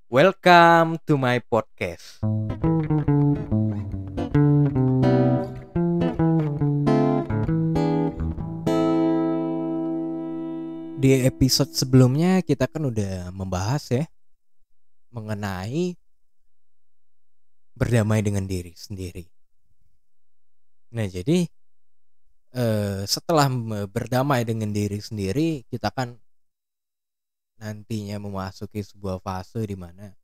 Welcome to my podcast. Di episode sebelumnya kita kan udah membahas ya mengenai berdamai dengan diri sendiri. Nah, jadi setelah berdamai dengan diri sendiri, kita kan nantinya memasuki sebuah fase di mana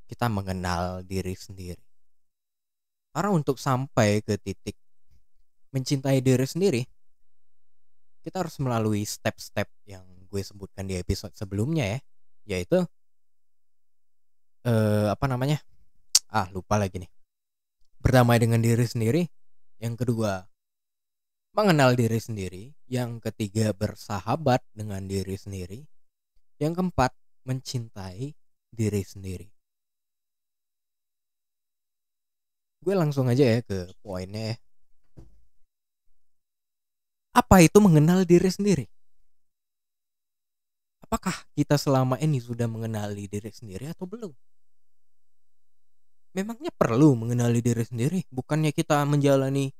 kita mengenal diri sendiri. Karena untuk sampai ke titik mencintai diri sendiri, kita harus melalui step-step yang gue sebutkan di episode sebelumnya ya, yaitu lupa lagi nih. Berdamai dengan diri sendiri. Yang kedua, mengenal diri sendiri. Yang ketiga, bersahabat dengan diri sendiri. Yang keempat, mencintai diri sendiri. Gue langsung aja ya ke poinnya ya. Apa itu mengenal diri sendiri? Apakah kita selama ini sudah mengenali diri sendiri atau belum? Memangnya perlu mengenali diri sendiri? Bukannya kita menjalani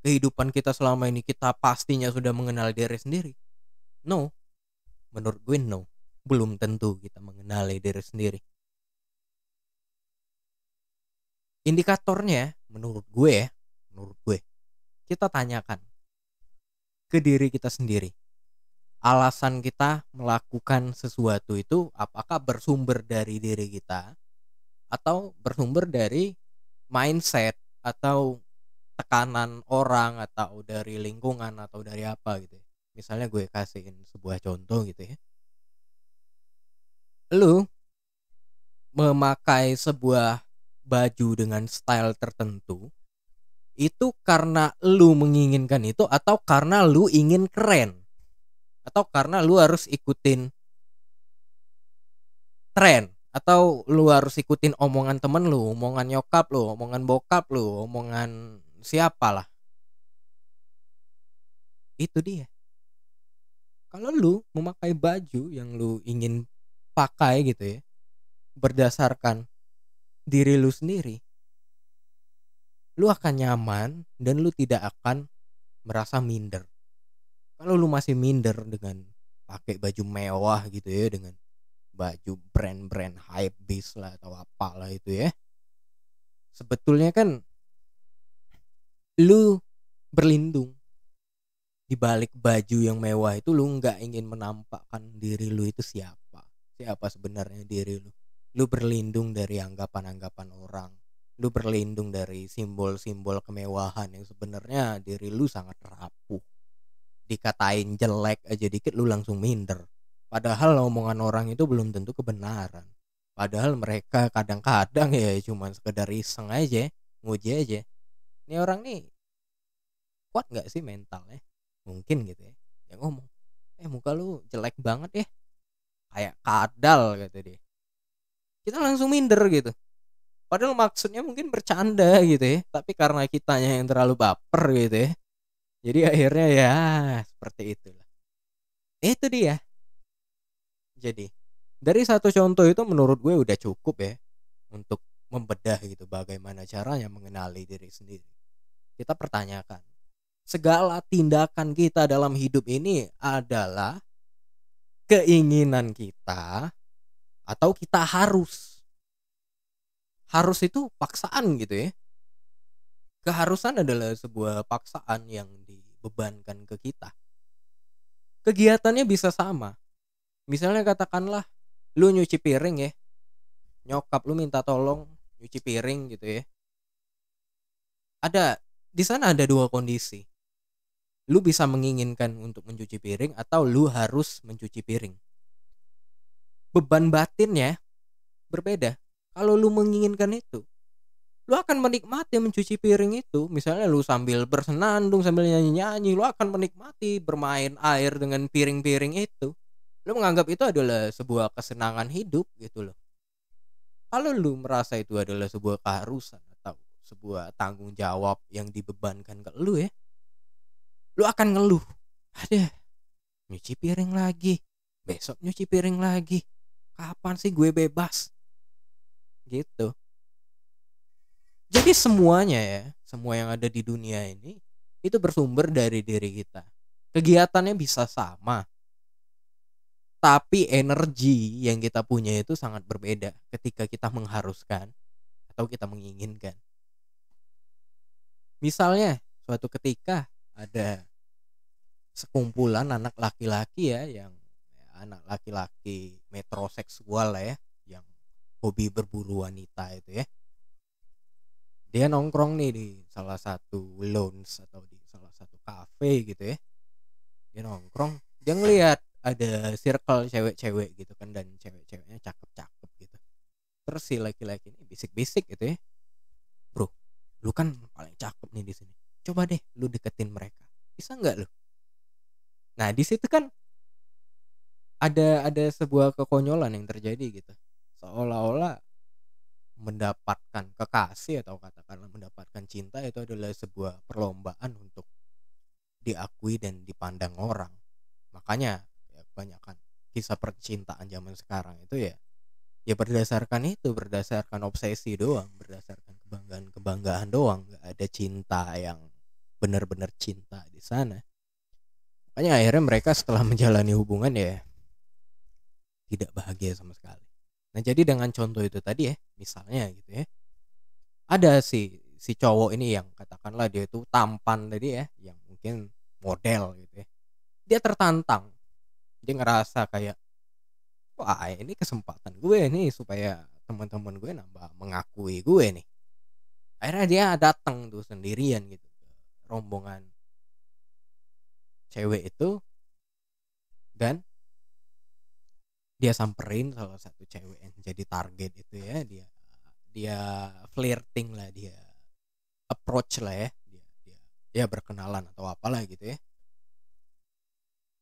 kehidupan kita selama ini kita pastinya sudah mengenal diri sendiri? No, menurut gue no. Belum tentu kita mengenali diri sendiri. Indikatornya menurut gue, kita tanyakan ke diri kita sendiri. Alasan kita melakukan sesuatu itu apakah bersumber dari diri kita atau bersumber dari mindset atau tekanan orang atau dari lingkungan atau dari apa gitu ya. Misalnya gue kasihin sebuah contoh gitu ya. Lu memakai sebuah baju dengan style tertentu itu karena lu menginginkan itu atau karena lu ingin keren atau karena lu harus ikutin tren atau lu harus ikutin omongan temen lu, omongan nyokap lu, omongan bokap lu, omongan siapalah. Itu dia. Kalau lu memakai baju yang lu ingin pakai gitu ya, berdasarkan diri lu sendiri, lu akan nyaman dan lu tidak akan merasa minder. Kalau lu masih minder dengan pakai baju mewah gitu ya, dengan baju brand-brand hype beast lah atau apalah itu ya, sebetulnya kan lu berlindung di balik baju yang mewah itu. Lu nggak ingin menampakkan diri lu itu siapa sebenarnya diri lu. Lu berlindung dari anggapan-anggapan orang, lu berlindung dari simbol-simbol kemewahan yang sebenarnya diri lu sangat rapuh. Dikatain jelek aja dikit lu langsung minder, padahal omongan orang itu belum tentu kebenaran. Padahal mereka kadang-kadang ya cuma sekedar iseng aja, nguji aja, ini orang nih kuat nggak sih mentalnya, mungkin gitu ya. Yang ngomong, muka lu jelek banget ya, kayak kadal gitu dia. Kita langsung minder gitu. Padahal maksudnya mungkin bercanda gitu ya, tapi karena kitanya yang terlalu baper gitu ya, jadi akhirnya ya seperti itulah. Itu dia. Jadi dari satu contoh itu menurut gue udah cukup ya untuk membedah gitu bagaimana caranya mengenali diri sendiri. Kita pertanyakan, segala tindakan kita dalam hidup ini adalah keinginan kita atau kita harus itu paksaan gitu ya. Keharusan adalah sebuah paksaan yang dibebankan ke kita. Kegiatannya bisa sama. Misalnya katakanlah lu nyuci piring ya, nyokap lu minta tolong nyuci piring gitu ya. Ada di sana ada dua kondisi. Lu bisa menginginkan untuk mencuci piring atau lu harus mencuci piring. Beban batinnya berbeda. Kalau lu menginginkan itu, lu akan menikmati mencuci piring itu. Misalnya lu sambil bersenandung, sambil nyanyi-nyanyi, lu akan menikmati bermain air dengan piring-piring itu. Lu menganggap itu adalah sebuah kesenangan hidup gitu loh. Kalau lu merasa itu adalah sebuah keharusan atau sebuah tanggung jawab yang dibebankan ke lu ya, lu akan ngeluh. Aduh, nyuci piring lagi, besok nyuci piring lagi. Kapan sih gue bebas? Gitu. Jadi semuanya ya, semua yang ada di dunia ini itu bersumber dari diri kita. Kegiatannya bisa sama, tapi energi yang kita punya itu sangat berbeda ketika kita mengharuskan atau kita menginginkan. Misalnya suatu ketika ada sekumpulan anak laki-laki ya, anak laki-laki metroseksual lah ya, yang hobi berburu wanita itu ya. Dia nongkrong nih di salah satu lounge atau di salah satu cafe gitu ya. Dia nongkrong, dia ngelihat ada circle cewek-cewek gitu kan, dan cewek-ceweknya cakep-cakep gitu. Terus si laki-laki ini bisik-bisik gitu ya, bro, lu kan paling cakep nih di sini, coba deh lu deketin mereka, bisa nggak lu? Nah di situ kan ada sebuah kekonyolan yang terjadi gitu, seolah-olah mendapatkan kekasih atau katakanlah mendapatkan cinta itu adalah sebuah perlombaan untuk diakui dan dipandang orang. Makanya ya, kebanyakan kisah percintaan zaman sekarang itu ya berdasarkan obsesi doang, berdasarkan kebanggaan doang, nggak ada cinta yang benar-benar cinta di sana. Makanya akhirnya mereka setelah menjalani hubungan ya tidak bahagia sama sekali. Nah jadi dengan contoh itu tadi ya, misalnya gitu ya, ada si cowok ini yang katakanlah dia itu tampan tadi ya, yang mungkin model gitu ya, dia tertantang, dia ngerasa kayak, wah ini kesempatan gue nih supaya teman-teman gue nambah mengakui gue nih. Akhirnya dia datang tuh sendirian gitu ke rombongan cewek itu, dan dia samperin salah satu cewek yang jadi target itu ya, dia flirting lah, dia approach lah ya, dia ya berkenalan atau apalah gitu ya.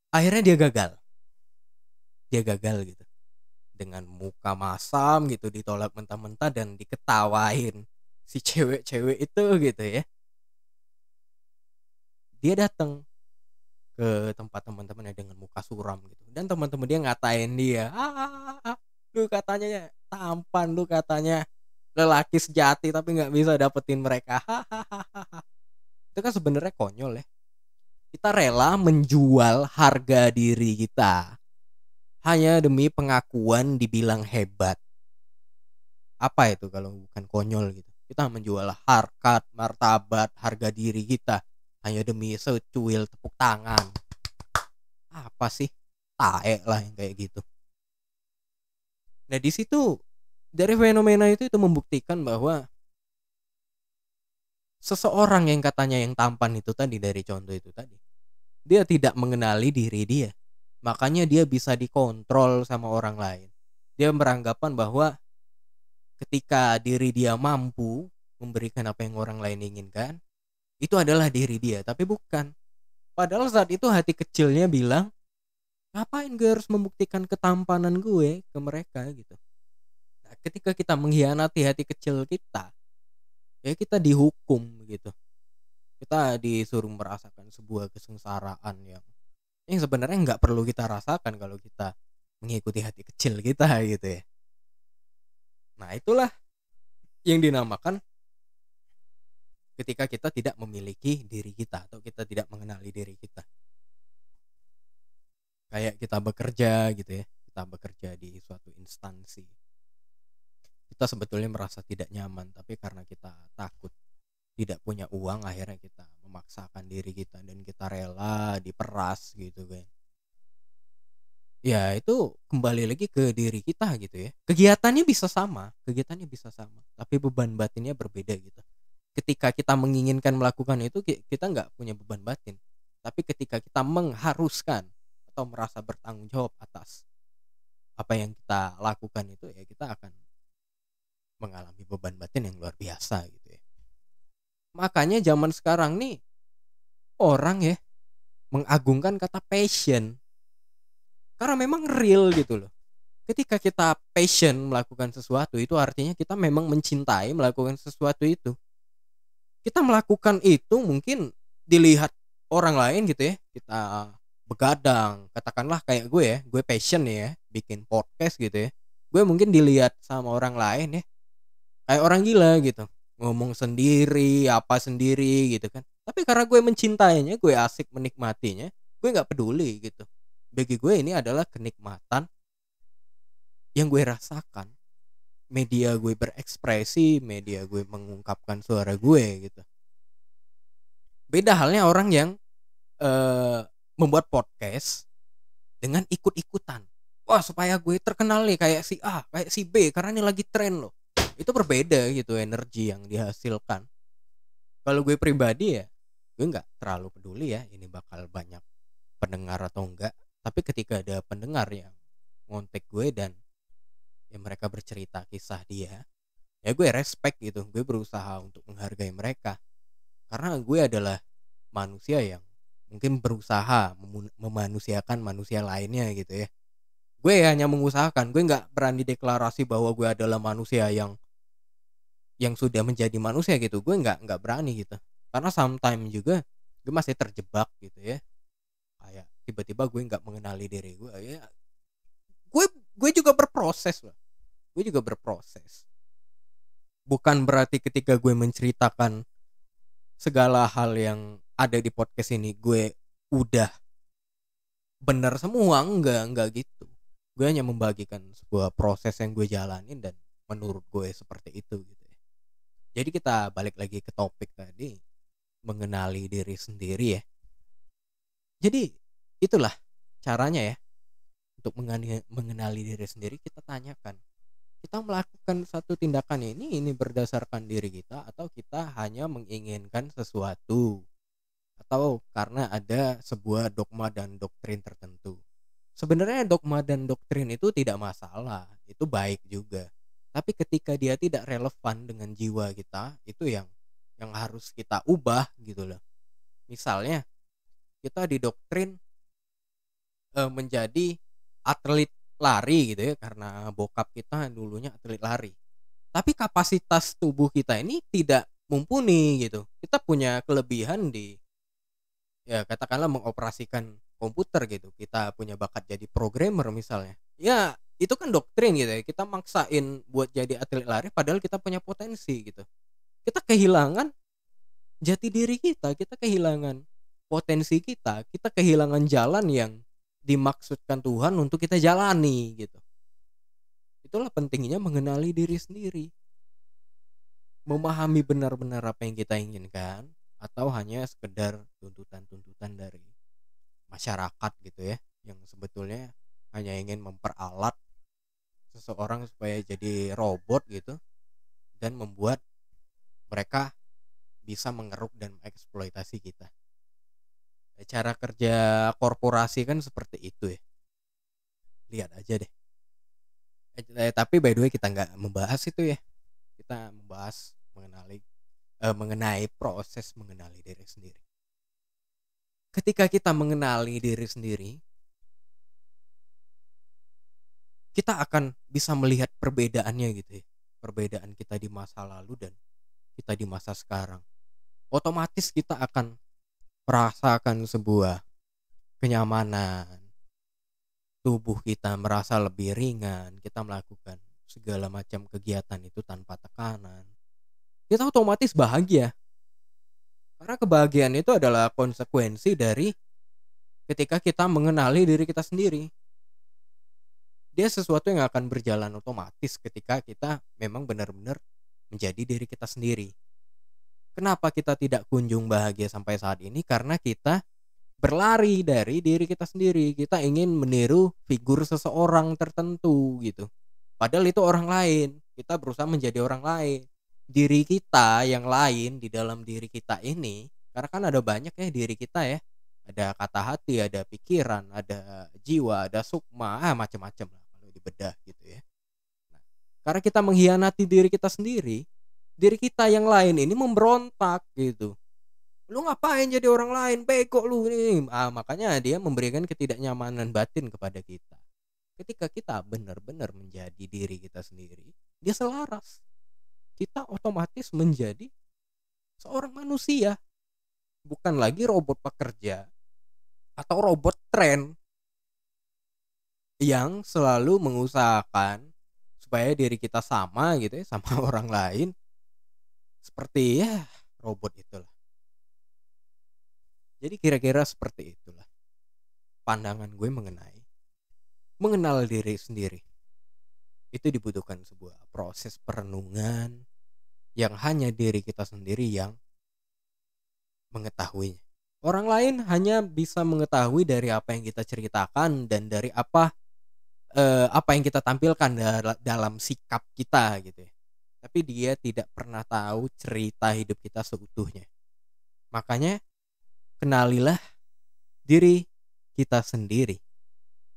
Akhirnya dia gagal gitu, dengan muka masam gitu, ditolak mentah-mentah dan diketawain si cewek-cewek itu gitu ya. Dia datang ke tempat teman-temannya dengan muka suram gitu, dan teman-teman dia ngatain dia, lu katanya tampan, lu katanya lelaki sejati tapi nggak bisa dapetin mereka, hahaha. Itu kan sebenarnya konyol ya. Kita rela menjual harga diri kita hanya demi pengakuan dibilang hebat. Apa itu kalau bukan konyol gitu? Kita menjual harkat, martabat, harga diri kita hanya demi secuil tepuk tangan. Apa sih? Tae lah yang kayak gitu. Nah di situ dari fenomena itu membuktikan bahwa seseorang yang katanya yang tampan itu tadi, dari contoh itu tadi, dia tidak mengenali diri dia. Makanya dia bisa dikontrol sama orang lain. Dia beranggapan bahwa ketika diri dia mampu memberikan apa yang orang lain inginkan, itu adalah diri dia, tapi bukan. Padahal saat itu hati kecilnya bilang, ngapain gue harus membuktikan ketampanan gue ke mereka gitu. Nah, ketika kita mengkhianati hati kecil kita, ya kita dihukum gitu. Kita disuruh merasakan sebuah kesengsaraan yang sebenarnya nggak perlu kita rasakan kalau kita mengikuti hati kecil kita gitu ya. Nah itulah yang dinamakan ketika kita tidak memiliki diri kita atau kita tidak mengenali diri kita. Kayak kita bekerja gitu ya, kita bekerja di suatu instansi, kita sebetulnya merasa tidak nyaman, tapi karena kita takut tidak punya uang, akhirnya kita memaksakan diri kita dan kita rela diperas gitu kan. Ya itu kembali lagi ke diri kita gitu ya. Kegiatannya bisa sama, tapi beban batinnya berbeda gitu. Ketika kita menginginkan melakukan itu, kita nggak punya beban batin. Tapi ketika kita mengharuskan atau merasa bertanggung jawab atas apa yang kita lakukan itu, ya kita akan mengalami beban batin yang luar biasa gitu ya. Makanya zaman sekarang nih orang ya mengagungkan kata passion, karena memang real gitu loh. Ketika kita passion melakukan sesuatu, itu artinya kita memang mencintai melakukan sesuatu itu. Kita melakukan itu mungkin dilihat orang lain gitu ya, kita begadang, katakanlah kayak gue ya, gue passion ya bikin podcast gitu ya. gue mungkin dilihat sama orang lain ya kayak orang gila gitu, ngomong sendiri, apa sendiri gitu kan. Tapi karena gue mencintainya, gue asik menikmatinya, gue nggak peduli gitu. Bagi gue ini adalah kenikmatan yang gue rasakan. Media gue berekspresi, media gue mengungkapkan suara gue gitu. Beda halnya orang yang membuat podcast dengan ikut-ikutan. Wah, supaya gue terkenal nih kayak si A, kayak si B karena ini lagi tren loh. Itu berbeda gitu energi yang dihasilkan. Kalau gue pribadi ya, gue nggak terlalu peduli ya ini bakal banyak pendengar atau enggak. Tapi ketika ada pendengar yang ngontek gue dan ya mereka bercerita kisah dia, ya gue respect gitu. Gue berusaha untuk menghargai mereka. Karena gue adalah manusia yang mungkin berusaha memanusiakan manusia lainnya gitu ya. Gue hanya mengusahakan, gue nggak berani deklarasi bahwa gue adalah manusia yang sudah menjadi manusia gitu. Gue nggak berani gitu. Karena sometimes juga gue masih terjebak gitu ya. Kayak tiba-tiba gue nggak mengenali diri gue ya. Gue juga berproses loh. Gue juga berproses. Bukan berarti ketika gue menceritakan segala hal yang ada di podcast ini gue udah bener semua, enggak gitu. Gue hanya membagikan sebuah proses yang gue jalanin dan menurut gue seperti itu gitu ya. Jadi kita balik lagi ke topik tadi, mengenali diri sendiri ya. Jadi itulah caranya ya untuk mengenali diri sendiri. Kita tanyakan, kita melakukan satu tindakan ini berdasarkan diri kita atau kita hanya menginginkan sesuatu atau karena ada sebuah dogma dan doktrin tertentu. Sebenarnya dogma dan doktrin itu tidak masalah, itu baik juga. Tapi ketika dia tidak relevan dengan jiwa kita, itu yang harus kita ubah gitu loh. Misalnya kita didoktrin menjadi atlet lari gitu ya karena bokap kita dulunya atlet lari. Tapi kapasitas tubuh kita ini tidak mumpuni gitu. Kita punya kelebihan di ya katakanlah mengoperasikan komputer gitu. Kita punya bakat jadi programmer misalnya. Ya, itu kan doktrin gitu ya. Kita maksain buat jadi atlet lari padahal kita punya potensi gitu. Kita kehilangan jati diri kita kehilangan potensi kita kehilangan jalan yang dimaksudkan Tuhan untuk kita jalani gitu. Itulah pentingnya mengenali diri sendiri. Memahami benar-benar apa yang kita inginkan atau hanya sekedar tuntutan-tuntutan dari masyarakat gitu ya yang sebetulnya hanya ingin memperalat seseorang supaya jadi robot gitu dan membuat mereka bisa mengeruk dan mengeksploitasi kita. Cara kerja korporasi kan seperti itu ya. Lihat aja deh. Tapi by the way kita nggak membahas itu ya. Kita membahas mengenai proses mengenali diri sendiri. Ketika kita mengenali diri sendiri, kita akan bisa melihat perbedaannya gitu ya. Perbedaan kita di masa lalu dan kita di masa sekarang. Otomatis kita akan merasakan sebuah kenyamanan. Tubuh kita merasa lebih ringan, kita melakukan segala macam kegiatan itu tanpa tekanan. Kita otomatis bahagia. Karena kebahagiaan itu adalah konsekuensi dari ketika kita mengenali diri kita sendiri. Dia sesuatu yang akan berjalan otomatis ketika kita memang benar-benar menjadi diri kita sendiri. Kenapa kita tidak kunjung bahagia sampai saat ini? Karena kita berlari dari diri kita sendiri. Kita ingin meniru figur seseorang tertentu gitu. Padahal itu orang lain. Kita berusaha menjadi orang lain. Diri kita yang lain di dalam diri kita ini, karena kan ada banyak ya diri kita ya. Ada kata hati, ada pikiran, ada jiwa, ada sukma, macam-macam lah kalau dibedah gitu ya. Nah, karena kita mengkhianati diri kita sendiri, diri kita yang lain ini memberontak gitu. Lu ngapain jadi orang lain, bego lu ini. Makanya dia memberikan ketidaknyamanan batin kepada kita. Ketika kita benar-benar menjadi diri kita sendiri, dia selaras. Kita otomatis menjadi seorang manusia, bukan lagi robot pekerja atau robot tren yang selalu mengusahakan supaya diri kita sama gitu ya sama orang lain, seperti ya robot itulah. Jadi kira-kira seperti itulah pandangan gue mengenai mengenal diri sendiri. Itu dibutuhkan sebuah proses perenungan yang hanya diri kita sendiri yang mengetahuinya. Orang lain hanya bisa mengetahui dari apa yang kita ceritakan dan dari apa yang kita tampilkan dalam sikap kita gitu ya. Tapi dia tidak pernah tahu cerita hidup kita seutuhnya. Makanya kenalilah diri kita sendiri.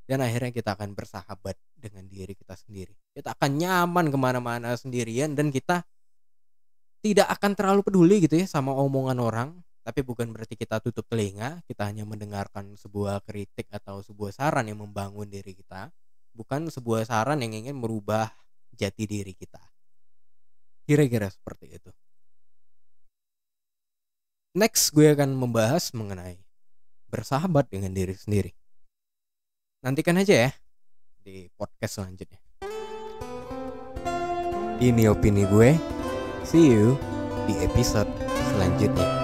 Dan akhirnya kita akan bersahabat dengan diri kita sendiri. Kita akan nyaman kemana-mana sendirian dan kita tidak akan terlalu peduli gitu ya sama omongan orang. Tapi bukan berarti kita tutup telinga. Kita hanya mendengarkan sebuah kritik atau sebuah saran yang membangun diri kita. Bukan sebuah saran yang ingin merubah jati diri kita. Kira-kira seperti itu. Next gue akan membahas mengenai bersahabat dengan diri sendiri. Nantikan aja ya di podcast selanjutnya. Ini opini gue. See you di episode selanjutnya.